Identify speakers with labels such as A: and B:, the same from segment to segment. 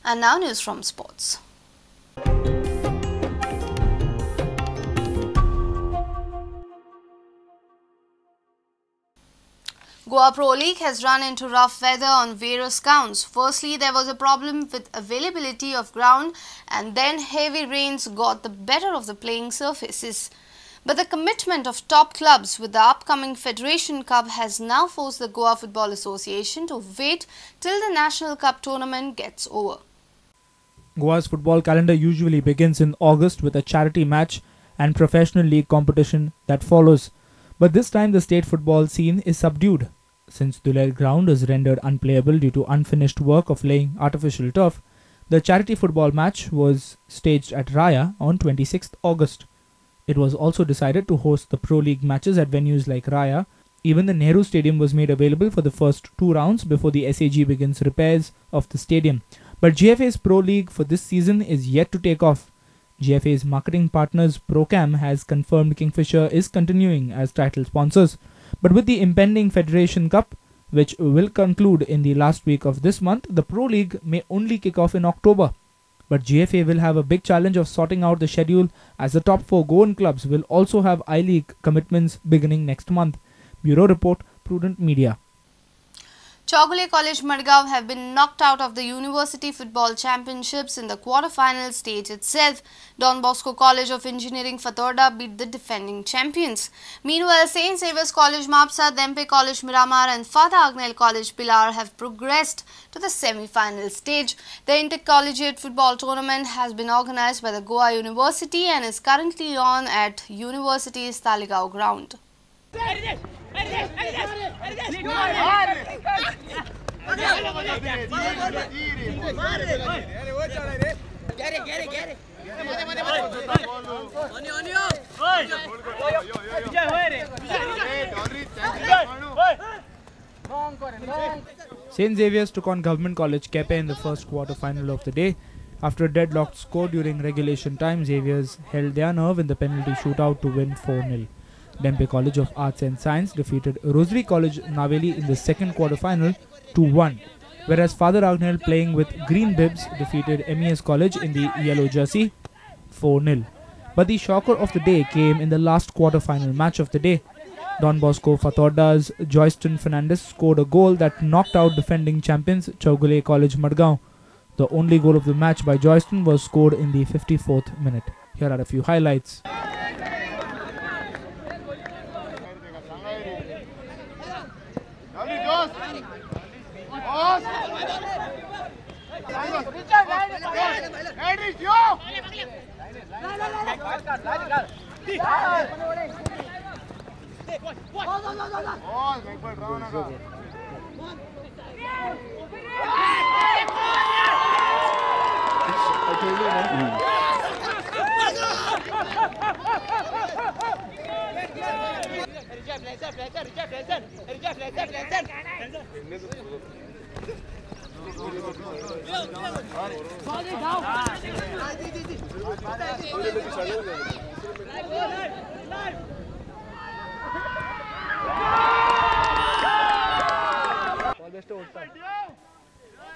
A: And now news from sports. Goa Pro League has run into rough weather on various counts. Firstly, there was a problem with availability of ground, and then heavy rains got the better of the playing surfaces. But the commitment of top clubs with the upcoming Federation Cup has now forced the Goa Football Association to wait till the National Cup tournament gets over.
B: Goa's football calendar usually begins in August with a charity match and professional league competition that follows. But this time the state football scene is subdued. Since Dhule ground is rendered unplayable due to unfinished work of laying artificial turf, the charity football match was staged at Raya on 26th August. It was also decided to host the Pro League matches at venues like Raya. Even the Nehru Stadium was made available for the first 2 rounds before the SAG begins repairs of the stadium. But GFA's Pro League for this season is yet to take off. GFA's marketing partners Procam has confirmed Kingfisher is continuing as title sponsors. But with the impending Federation Cup, which will conclude in the last week of this month, the Pro League may only kick off in October. But GFA will have a big challenge of sorting out the schedule, as the top 4 Goan clubs will also have I-League commitments beginning next month. Bureau Report, Prudent Media.
A: Chougule College Madgaon have been knocked out of the University Football Championships in the quarter-final stage itself. Don Bosco College of Engineering Fatorda beat the defending champions. Meanwhile, St. Xaviers College Mapsa, Dhempe College Miramar and Father Agnel College Pilar have progressed to the semi-final stage. The intercollegiate football tournament has been organized by the Goa University and is currently on at University's Talegaon ground.
B: St. Xaviers took on Government College Kepe in the first quarter final of the day. After a deadlocked score during regulation time, Xaviers held their nerve in the penalty shootout to win 4-0. Dhempe College of Arts and Science defeated Rosary College Naveli in the second quarter final 2-1, whereas Father Agnel, playing with green bibs, defeated MES College in the yellow jersey 4-0. But the shocker of the day came in the last quarter final match of the day. Don Bosco Fatorda's Joyston Fernandez scored a goal that knocked out defending champions Chougule College Madgaon. The only goal of the match by Joyston was scored in the 54th minute. Here are a few highlights.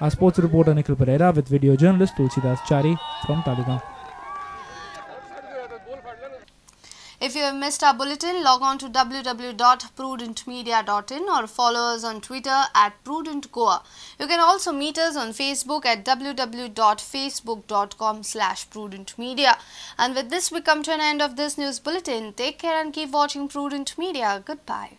B: Our sports reporter Nikhil Pereira with video journalist Tulsidas Chari from Talegaon.
A: If you have missed our bulletin, log on to www.prudentmedia.in or follow us on Twitter at PrudentGoa. You can also meet us on Facebook at www.facebook.com/PrudentMedia. And with this, we come to an end of this news bulletin. Take care and keep watching Prudent Media. Goodbye.